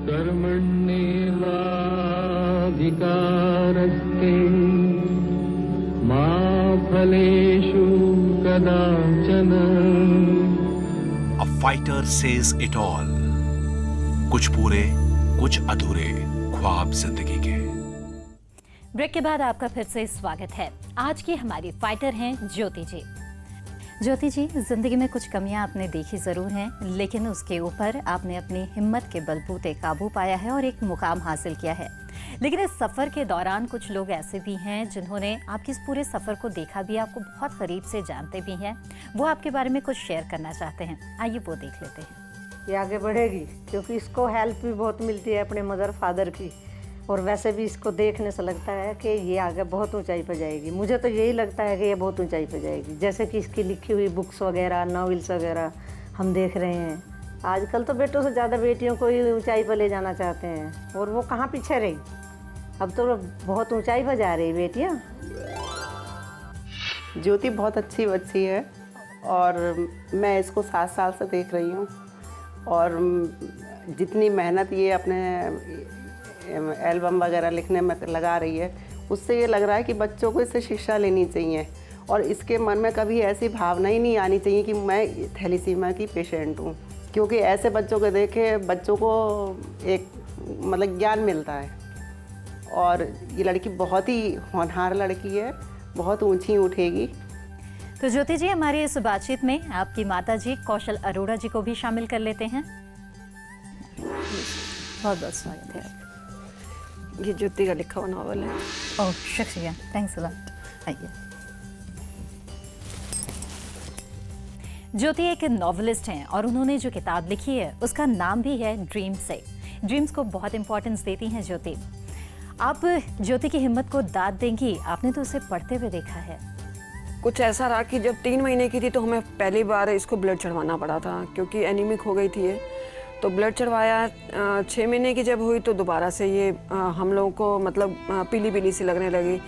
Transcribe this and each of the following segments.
कर्मण्येवाधिकारस्ते मा फलेषु कदाचन। A fighter says it all. कुछ पूरे कुछ अधूरे ख्वाब जिंदगी के। ब्रेक के बाद आपका फिर से स्वागत है। आज की हमारी फाइटर हैं ज्योति जी। ज्योति जी, जिंदगी में कुछ कमियां आपने देखी जरूर हैं, लेकिन उसके ऊपर आपने अपनी हिम्मत के बलबूते काबू पाया है और एक मुकाम हासिल किया है। लेकिन इस सफर के दौरान कुछ लोग ऐसे भी हैं जिन्होंने आपके इस पूरे सफर को देखा भी, आपको बहुत करीब से जानते भी हैं। वो आपके बारे में कुछ शेयर करना चाहते हैं, आइए वो देख लेते हैं। ये आगे बढ़ेगी क्योंकि इसको हेल्प भी बहुत मिलती है अपने मदर फादर की, और वैसे भी इसको देखने से लगता है कि ये आगे बहुत ऊंचाई पर जाएगी। मुझे तो यही लगता है कि ये बहुत ऊंचाई पर जाएगी, जैसे कि इसकी लिखी हुई बुक्स वगैरह, नॉवेल्स वगैरह हम देख रहे हैं। आजकल तो बेटों से ज़्यादा बेटियों को ही ऊंचाई पर ले जाना चाहते हैं, और वो कहाँ पीछे रही। अब तो बहुत ऊंचाई पर जा रही बेटियाँ। ज्योति बहुत अच्छी बच्ची है और मैं इसको 7 साल से देख रही हूँ, और जितनी मेहनत ये अपने एल्बम वगैरह लिखने में लगा रही है, उससे ये लग रहा है कि बच्चों को इससे शिक्षा लेनी चाहिए, और इसके मन में कभी ऐसी भावना ही नहीं आनी चाहिए कि मैं थैलीसीमिया की पेशेंट हूँ, क्योंकि ऐसे बच्चों को देखे बच्चों को एक मतलब ज्ञान मिलता है। और ये लड़की बहुत ही होनहार लड़की है, बहुत ऊँची उठेगी। तो ज्योति जी, हमारी इस बातचीत में आपकी माता जी कौशल अरोड़ा जी को भी शामिल कर लेते हैं। बहुत बहुत स्वागत है। ये ज्योति का लिखा हुआ नॉवल है। ओह शुक्रिया, थैंक्स अ लॉट। आइए। ज्योति एक नॉवेलिस्ट हैं और उन्होंने जो किताब लिखी है उसका नाम भी है ड्रीम से। ड्रीम्स को बहुत इंपॉर्टेंस देती हैं ज्योति। आप ज्योति की हिम्मत को दाद देंगी, आपने तो उसे पढ़ते हुए देखा है। कुछ ऐसा रहा कि जब 3 महीने की थी तो हमें पहली बार इसको ब्लड चढ़वाना पड़ा था, क्योंकि एनीमिक हो गई थी ये। तो ब्लड चढ़वाया, 6 महीने की जब हुई तो दोबारा से ये हम लोगों को मतलब पीली पीली सी लगने लगी।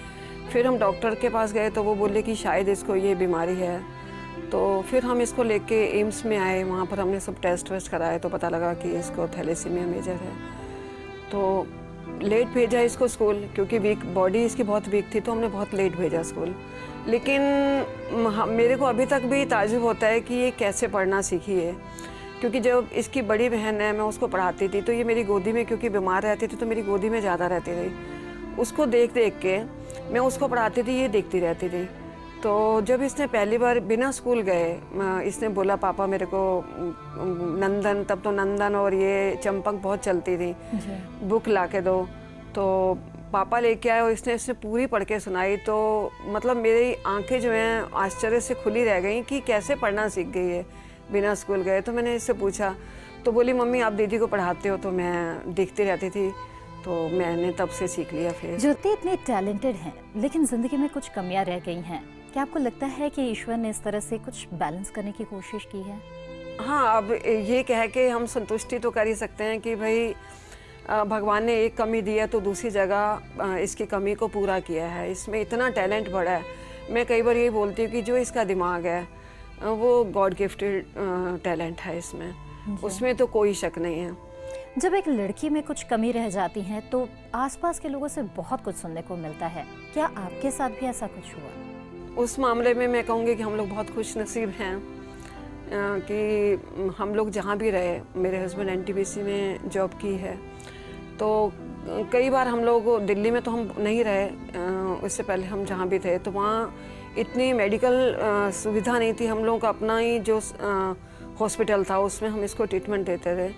फिर हम डॉक्टर के पास गए तो वो बोले कि शायद इसको ये बीमारी है। तो फिर हम इसको लेके एम्स में आए, वहाँ पर हमने सब टेस्ट वेस्ट कराए तो पता लगा कि इसको थैलेसीमिया मेजर है। तो लेट भेजा इसको स्कूल, क्योंकि वीक बॉडी इसकी बहुत वीक थी, तो हमने बहुत लेट भेजा स्कूल। लेकिन मेरे को अभी तक भी ताज्जुब होता है कि ये कैसे पढ़ना सीखी है, क्योंकि जब इसकी बड़ी बहन है, मैं उसको पढ़ाती थी तो ये मेरी गोदी में, क्योंकि बीमार रहती थी तो मेरी गोदी में ज़्यादा रहती थी। उसको देख देख के मैं उसको पढ़ाती थी, ये देखती रहती थी। तो जब इसने पहली बार बिना स्कूल गए इसने बोला पापा मेरे को नंदन, तब तो नंदन और ये चंपक बहुत चलती थी, बुक ला के दो। तो पापा लेके आए और इसने पूरी पढ़ के सुनाई। तो मतलब मेरी आंखें जो हैं आश्चर्य से खुली रह गई कि कैसे पढ़ना सीख गई है बिना स्कूल गए। तो मैंने इससे पूछा तो बोली मम्मी आप दीदी को पढ़ाते हो, तो मैं देखती रहती थी, तो मैंने तब से सीख लिया। फिर ज्योति इतनी टैलेंटेड हैं, लेकिन जिंदगी में कुछ कमियां रह गई हैं। क्या आपको लगता है कि ईश्वर ने इस तरह से कुछ बैलेंस करने की कोशिश की है? हाँ, अब ये कह के हम संतुष्टि तो कर ही सकते हैं कि भाई भगवान ने एक कमी दी है तो दूसरी जगह इसकी कमी को पूरा किया है। इसमें इतना टैलेंट बढ़ा है। मैं कई बार यही बोलती हूँ कि जो इसका दिमाग है वो गॉड गिफ्टेड टैलेंट है इसमें, उसमें तो कोई शक नहीं है। जब एक लड़की में कुछ कमी रह जाती है तो आसपास के लोगों से बहुत कुछ सुनने को मिलता है। क्या आपके साथ भी ऐसा कुछ हुआ? उस मामले में मैं कहूँगी कि हम लोग बहुत खुश नसीब हैं कि हम लोग जहाँ भी रहे, मेरे हस्बैंड एनटीपीसी में जॉब की है, तो कई बार हम लोग दिल्ली में तो हम नहीं रहे, उससे पहले हम जहाँ भी थे तो वहाँ इतनी मेडिकल सुविधा नहीं थी। हम लोगों का अपना ही जो हॉस्पिटल था उसमें हम इसको ट्रीटमेंट देते थे।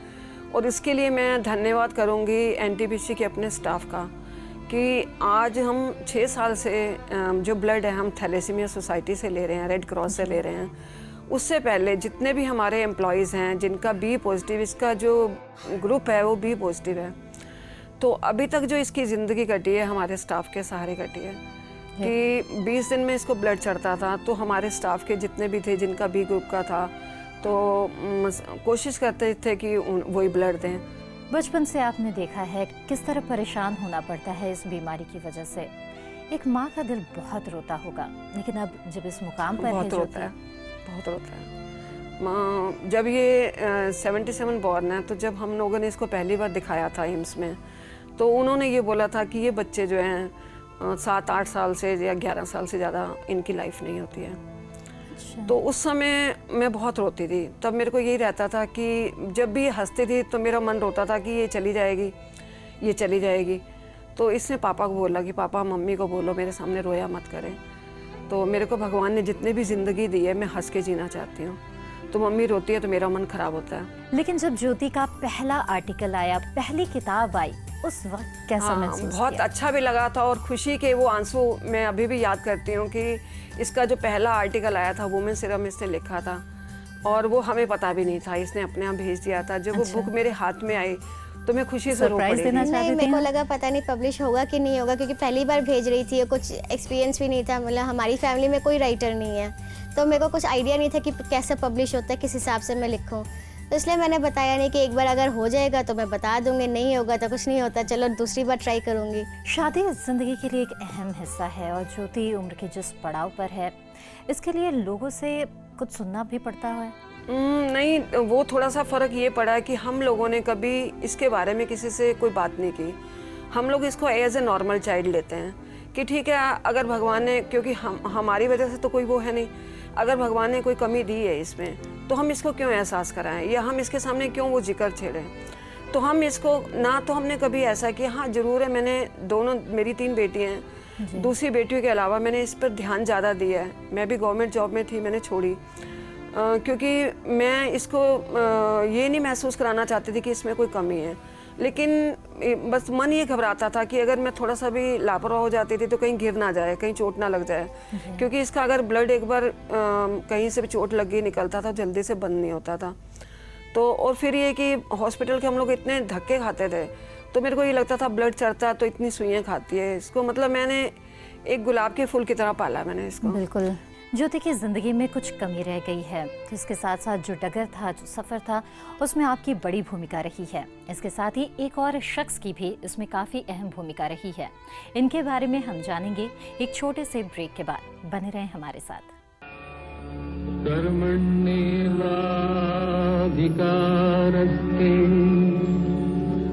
और इसके लिए मैं धन्यवाद करूँगी एनटीपीसी के अपने स्टाफ का कि आज हम 6 साल से जो ब्लड है हम थैलेसीमिया सोसाइटी से ले रहे हैं, रेड क्रॉस से ले रहे हैं। उससे पहले जितने भी हमारे एम्प्लॉयज़ हैं जिनका बी पॉजिटिव, इसका जो ग्रुप है वो बी पॉजिटिव है, तो अभी तक जो इसकी ज़िंदगी कटी है हमारे स्टाफ के सहारे कटी है। कि 20 दिन में इसको ब्लड चढ़ता था तो हमारे स्टाफ के जितने भी थे जिनका बी ग्रुप का था तो कोशिश करते थे कि वही ब्लड दें। बचपन से आपने देखा है किस तरह परेशान होना पड़ता है इस बीमारी की वजह से। एक माँ का दिल बहुत रोता होगा, लेकिन अब जब इस मुकाम पर बहुत रोता है, बहुत रोता है। जब ये 77 बॉर्न है, तो जब हम लोगों ने इसको पहली बार दिखाया था एम्स में, तो उन्होंने ये बोला था कि ये बच्चे जो हैं 7-8 साल से या 11 साल से ज़्यादा इनकी लाइफ नहीं होती है। तो उस समय मैं बहुत रोती थी। तब मेरे को यही रहता था कि जब भी हंसती थी तो मेरा मन रोता था कि ये चली जाएगी, ये चली जाएगी। तो इसने पापा को बोला कि पापा मम्मी को बोलो मेरे सामने रोया मत करें। तो मेरे को भगवान ने जितने भी ज़िंदगी दी है, मैं हंस के जीना चाहती हूँ। तो मम्मी रोती है तो मेरा मन खराब होता है। लेकिन जब ज्योति का पहला आर्टिकल आया, पहली किताब आई, उस वक्त कैसा महसूस बहुत किया? अच्छा भी लगा था, और खुशी के वो आंसू मैं अभी भी याद करती हूँ कि इसका जो पहला आर्टिकल आया था वुमेन सीरम इसने लिखा था, और वो हमें पता भी नहीं था, इसने अपने आप भेज दिया था। जब वो बुक मेरे हाथ में आई तो मैं खुशी से रो सरप्राइज पड़ी देना थी। चाहते नहीं, थे मेरे को आप? लगा पता नहीं पब्लिश होगा कि नहीं होगा, क्योंकि पहली बार भेज रही थी, कुछ एक्सपीरियंस भी नहीं था। मतलब हमारी फैमिली में कोई राइटर नहीं है, तो मेरे को कुछ आइडिया नहीं था कि कैसे पब्लिश होता है, किस हिसाब से मैं लिखूँ। तो इसलिए मैंने बताया नहीं कि एक बार अगर हो जाएगा तो मैं बता दूंगी, नहीं होगा तो कुछ नहीं होता, चलो दूसरी बार ट्राई करूँगी। शादी जिंदगी के लिए एक अहम हिस्सा है, और ज्योति उम्र के जिस पड़ाव पर है, इसके लिए लोगों से कुछ सुनना भी पड़ता है। नहीं, वो थोड़ा सा फ़र्क ये पड़ा है कि हम लोगों ने कभी इसके बारे में किसी से कोई बात नहीं की। हम लोग इसको एज ए नॉर्मल चाइल्ड लेते हैं कि ठीक है, अगर भगवान ने, क्योंकि हमारी वजह से तो कोई वो है नहीं, अगर भगवान ने कोई कमी दी है इसमें, तो हम इसको क्यों एहसास कराएं, या हम इसके सामने क्यों वो जिक्र छेड़ें। तो हम इसको ना, तो हमने कभी ऐसा किया। हाँ ज़रूर है, मैंने दोनों, मेरी 3 बेटियाँ हैं, दूसरी बेटियों के अलावा मैंने इस पर ध्यान ज़्यादा दिया है। मैं भी गवर्नमेंट जॉब में थी, मैंने छोड़ी, क्योंकि मैं इसको ये नहीं महसूस कराना चाहती थी कि इसमें कोई कमी है। लेकिन बस मन ये घबराता था कि अगर मैं थोड़ा सा भी लापरवाह हो जाती थी तो कहीं गिर ना जाए, कहीं चोट ना लग जाए, क्योंकि इसका अगर ब्लड एक बार कहीं से भी चोट लग गई, निकलता था, जल्दी से बंद नहीं होता था। तो और फिर ये कि हॉस्पिटल के हम लोग इतने धक्के खाते थे, तो मेरे को ये लगता था ब्लड चढ़ता तो इतनी सुइयाँ खाती है इसको। मतलब मैंने एक गुलाब के फूल की तरह पाला मैंने इसको। बिल्कुल। ज्योति की जिंदगी में कुछ कमी रह गई है, इसके साथ साथ जो डगर था, जो सफर था, उसमें आपकी बड़ी भूमिका रही है। इसके साथ ही एक और शख्स की भी इसमें काफी अहम भूमिका रही है। इनके बारे में हम जानेंगे एक छोटे से ब्रेक के बाद। बने रहें हमारे साथ। कर्मण्येवाधिकारस्ते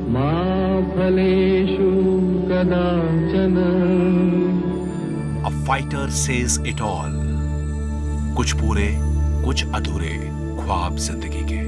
मा फलेषु कदाचन। A fighter says it all. कुछ पूरे कुछ अधूरे ख्वाब जिंदगी के।